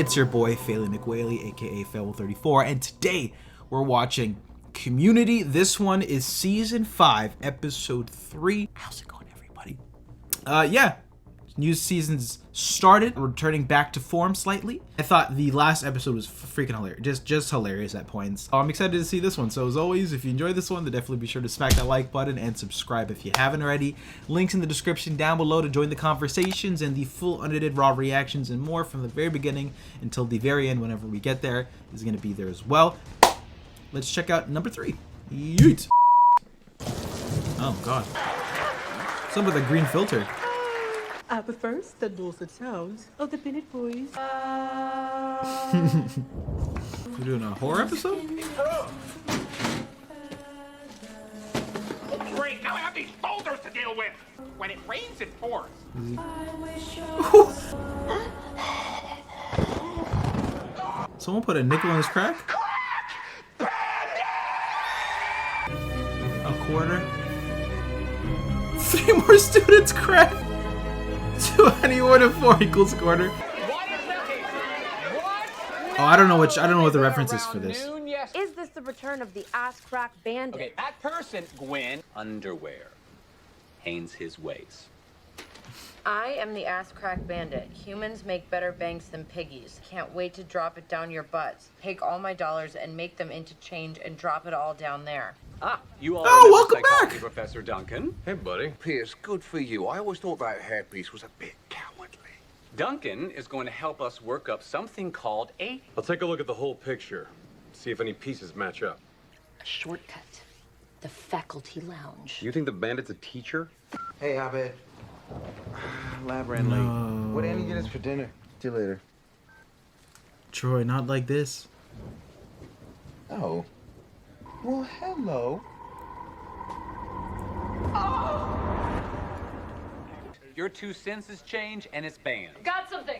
It's your boy, Fayley McWhaley, aka Fail34, and today we're watching Community. This one is Season 5, Episode 3. How's it going, everybody? Yeah. New season's started, returning back to form slightly. I thought the last episode was freaking hilarious, just hilarious at points. I'm excited to see this one. So as always, if you enjoyed this one, then definitely be sure to smack that like button and subscribe if you haven't already. Links in the description down below to join the conversations and the full unedited raw reactions and more from the very beginning until the very end. Whenever we get there, is going to be there as well. Let's check out number 3. Yeet. Oh God. What's up with a green filter? But first, the dulcet sounds of the Bennett boys. We're doing a horror episode? Great, now I have these boulders to deal with. When it rains, it pours. Someone put a nickel in his crack? A quarter? 3 more students crack! 21 to 4 equals quarter. Oh, I don't know what the reference is for this. Is this the return of the ass crack bandit? Okay, that person, Gwen. Underwear. Haines his ways. I am the ass crack bandit. Humans make better banks than piggies. Can't wait to drop it down your butts. Take all my dollars and make them into change and drop it all down there. Ah, you all Oh, welcome back, Professor Duncan. Hey, buddy. Pierce, good for you. I always thought that hairpiece was a bit cowardly. Duncan is going to help us work up something called a I'll take a look at the whole picture. See if any pieces match up. A shortcut. The faculty lounge. You think the bandit's a teacher? Hey, Abed. Lab ran late. What Annie get us for dinner? See you later. Troy, not like this. Oh. Well, hello. Your 2 senses change and it's banned. Got something.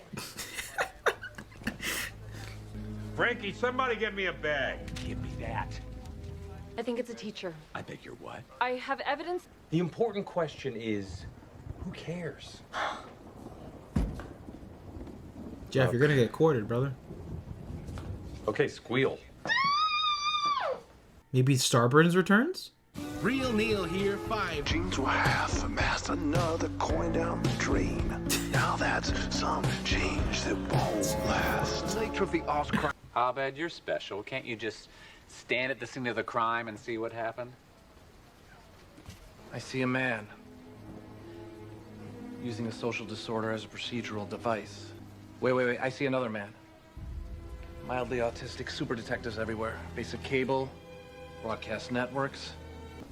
Frankie, somebody get me a bag. Give me that. I think it's a teacher. I beg your what? I have evidence. The important question is, who cares? Jeff, you're gonna get quartered, brother. Okay, squeal. Maybe Starburns returns? Real Neil here, 5. Jeans will have amassed another coin down the drain. Now that's some change that won't last. Nature of the ass crack. Abed, you're special. Can't you just stand at the scene of the crime and see what happened? I see a man using a social disorder as a procedural device. Wait. I see another man. Mildly autistic super detectives everywhere. Basic cable, broadcast networks.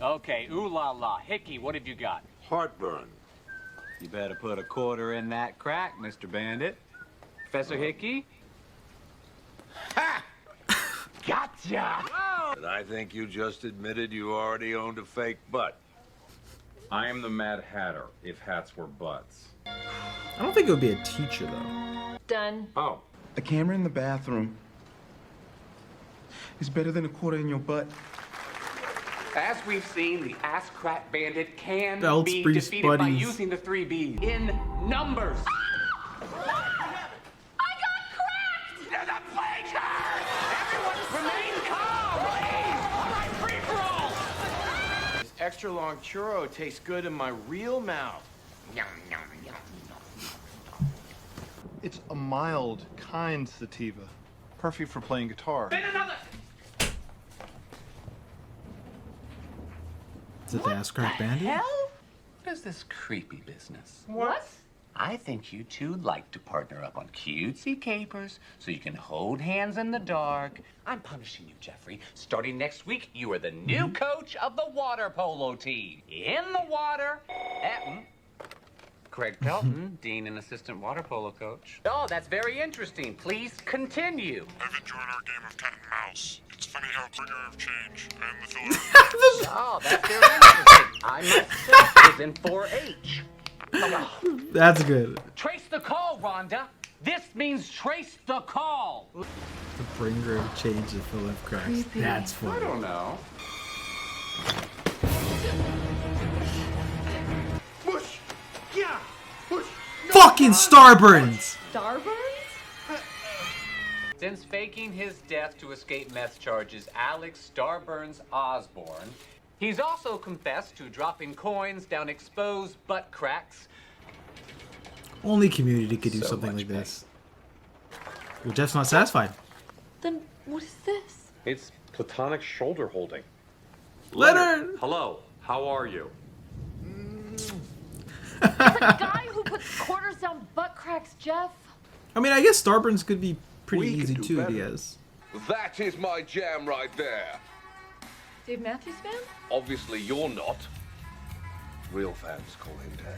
Okay, ooh la la. Hickey, what have you got? Heartburn. You better put a quarter in that crack, Mr. Bandit. Professor Hickey? Ha! Gotcha! And I think you just admitted you already owned a fake butt. I am the Mad Hatter, if hats were butts. I don't think it would be a teacher, though. Done. Oh. A camera in the bathroom is better than a quarter in your butt. As we've seen, the ass crack bandit can Belts, be briefs, defeated by buddies. using the 3 B's in numbers. I got cracked! You're the player! Everyone remain calm, please! All right, free for all! This extra long churro tastes good in my real mouth. Yum, yum, yum. It's a mild, kind sativa. Perfect for playing guitar. Then another! Is it the ass crack bandit? What is this creepy business? What? I think you two like to partner up on cutesy capers so you can hold hands in the dark. I'm punishing you, Jeffrey. Starting next week, you are the new coach of the water polo team. In the water, Craig Pelton, Dean and Assistant Water Polo Coach. Oh, that's very interesting. Please continue. I've enjoyed our game of cat and mouse. It's funny how quicker I've changed. I am the filler. Oh, that's very interesting. I myself was in 4-H. That's good. Trace the call, Rhonda. This means trace the call. The bringer of change to fill up cracks. Creepy. That's funny. I don't know. Whoosh! Yeah! Whoosh! Fucking Starburns! Starburns? Since faking his death to escape meth charges, Alex Starburns Osborne, he's also confessed to dropping coins down exposed butt cracks. Only Community could do something like this. Well, Jeff's not satisfied. Then what is this? It's platonic shoulder holding. Leonard! Hello, how are you? It's a guy who puts quarters down butt cracks, Jeff. I mean, I guess Starburns could be pretty easy too, I guess. That is my jam right there. Dave Matthews fan? Obviously, you're not. Real fans call him Dave.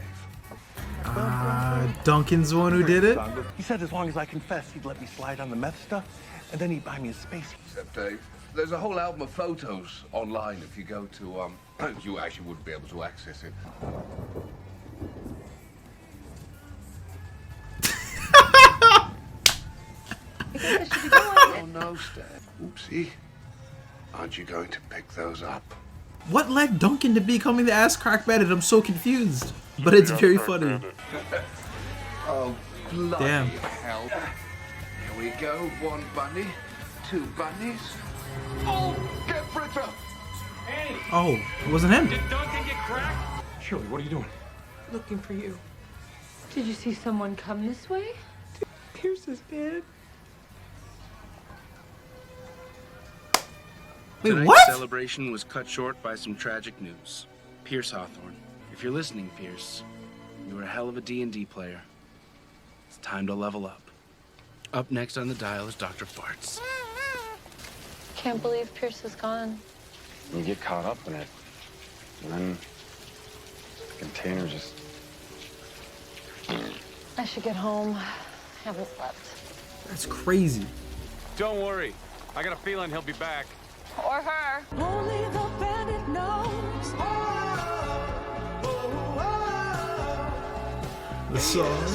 Duncan's the one who did it? He said as long as I confess, he'd let me slide on the meth stuff, and then he'd buy me a space. Except, Dave, there's a whole album of photos online. If you go to, you actually wouldn't be able to access it. Oh, no, Stan. Oopsie. Aren't you going to pick those up? What led Duncan to becoming the ass crack bandit? I'm so confused. But it's very funny. Oh, bloody Damn. hell. Here we go. One bunny, two bunnies. Oh, get Britta! Hey! Oh, it wasn't him. Did Duncan get cracked? Shirley, what are you doing? Looking for you. Did you see someone come this way? Pierce is dead. Wait, Tonight's what? celebration was cut short by some tragic news. Pierce Hawthorne, if you're listening, Pierce, you were a hell of a D&D player. It's time to level up. Up next on the dial is Dr. Farts. Can't believe Pierce is gone. You get caught up in it, and then the container just... I should get home. Haven't slept. That's crazy. Don't worry. I got a feeling he'll be back. Or her. Only the bandit knows. The song.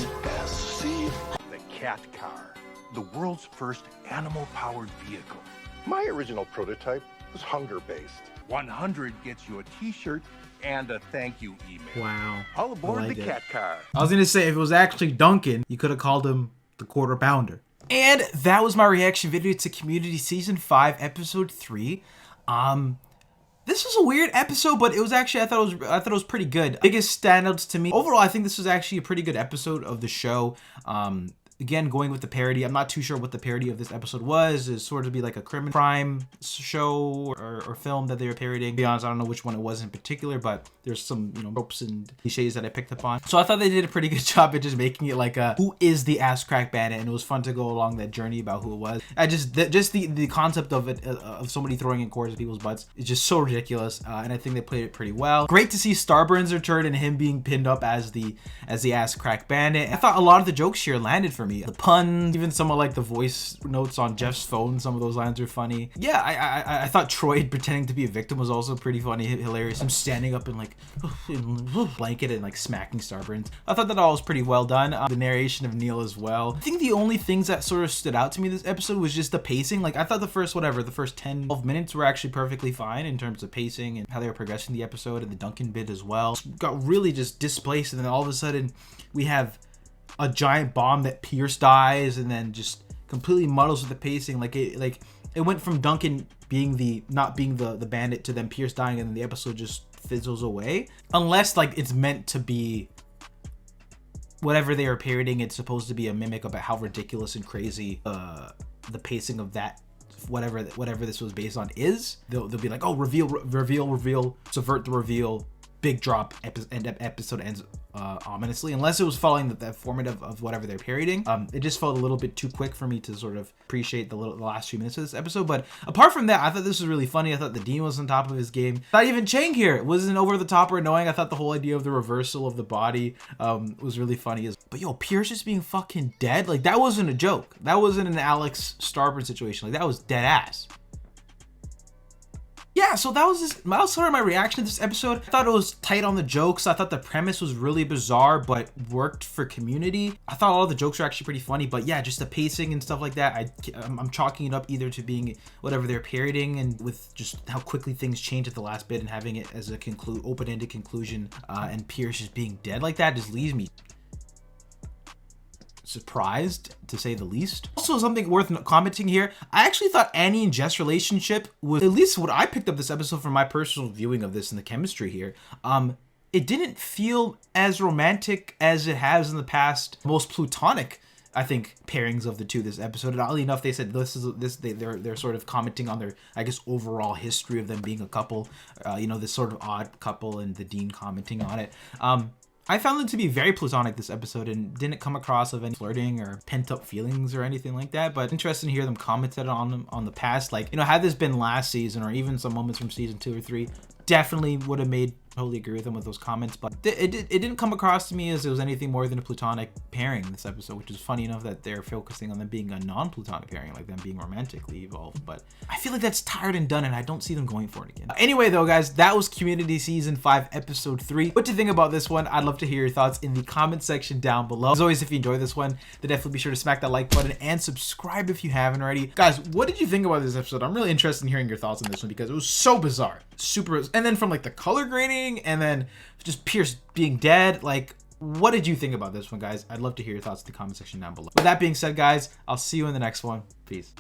The cat car, the world's first animal-powered vehicle. My original prototype was hunger-based. 100 gets you a t-shirt and a thank you email. Wow. All aboard I like the it. cat car. I was gonna say, if it was actually Duncan, you could have called him the quarter pounder. And that was my reaction video to Community Season 5, Episode 3. This was a weird episode, but it was actually, I thought it was pretty good. Biggest standouts to me. Overall, I think this was actually a pretty good episode of the show. Again, going with the parody. I'm not too sure what the parody of this episode was. It's sort of be like a crime show or film that they were parodying. To be honest, I don't know which one it was in particular, but there's some, tropes and cliches that I picked up on. So I thought they did a pretty good job at just making it like a, who is the ass crack bandit? And it was fun to go along that journey about who it was. Just the concept of it, of somebody throwing in quarters at people's butts is just so ridiculous. And I think they played it pretty well. Great to see Starburns return and him being pinned up as the ass crack bandit. I thought a lot of the jokes here landed for me. The puns, even some of like the voice notes on Jeff's phone, some of those lines are funny. Yeah, I thought Troy pretending to be a victim was also pretty funny, hilarious. Him standing up and like blanket and like smacking Starburns. I thought that all was pretty well done. The narration of Neil as well. I think the only things that sort of stood out to me this episode was just the pacing. Like I thought the first 10, 12 minutes were actually perfectly fine in terms of pacing and how they were progressing the episode, and the Duncan bit as well. Got really just displaced, and then all of a sudden we have a giant bomb that Pierce dies, and then just completely muddles with the pacing. Like it went from Duncan being not being the bandit to then Pierce dying, and then the episode just fizzles away. Unless like it's meant to be whatever they are parodying, it's supposed to be a mimic about how ridiculous and crazy the pacing of that whatever this was based on is. They'll be like, oh, reveal, subvert the reveal, big drop, episode ends ominously. Unless it was following the format of whatever they're parodying. It just felt a little bit too quick for me to sort of appreciate the last few minutes of this episode. But apart from that, I thought this was really funny. I thought the Dean was on top of his game. Not even Chang here. It wasn't over the top or annoying. I thought the whole idea of the reversal of the body was really funny. But yo, Pierce just being fucking dead, like that wasn't a joke. That wasn't an Alex Starburns situation. Like that was dead ass. Yeah, so that was sort of my reaction to this episode. I thought it was tight on the jokes. I thought the premise was really bizarre, but worked for Community. I thought all of the jokes were actually pretty funny, but yeah, just the pacing and stuff like that, I'm chalking it up either to being whatever they're parodying, and with just how quickly things change at the last bit, and having it as a open-ended conclusion, and Pierce just being dead like that just leaves me surprised, to say the least. Also, something worth commenting here, I actually thought Annie and Jess' relationship was, at least what I picked up this episode from my personal viewing of this and the chemistry here, it didn't feel as romantic as it has in the past. Most platonic, I think, pairings of the two this episode. And oddly enough, they said they're sort of commenting on their, I guess, overall history of them being a couple, you know, this sort of odd couple, and the Dean commenting on it. I found them to be very platonic this episode and didn't come across of any flirting or pent up feelings or anything like that. But interesting to hear them commented on them on the past. Like, you know, had this been last season or even some moments from season 2 or 3, definitely would have made, totally agree with them with those comments, but it didn't come across to me as it was anything more than a platonic pairing in this episode, which is funny enough that they're focusing on them being a non-platonic pairing, like them being romantically evolved. But I feel like that's tired and done, and I don't see them going for it again. Anyway though, guys, that was Community Season 5 Episode 3. What do you think about this one? I'd love to hear your thoughts in the comment section down below. As always, if you enjoyed this one, then definitely be sure to smack that like button and subscribe if you haven't already. Guys, what did you think about this episode? I'm really interested in hearing your thoughts on this one because it was so bizarre, super, and then from like the color grading and then just Pierce being dead, like, what did you think about this one, guys? I'd love to hear your thoughts in the comment section down below. With that being said, guys, I'll see you in the next one. Peace.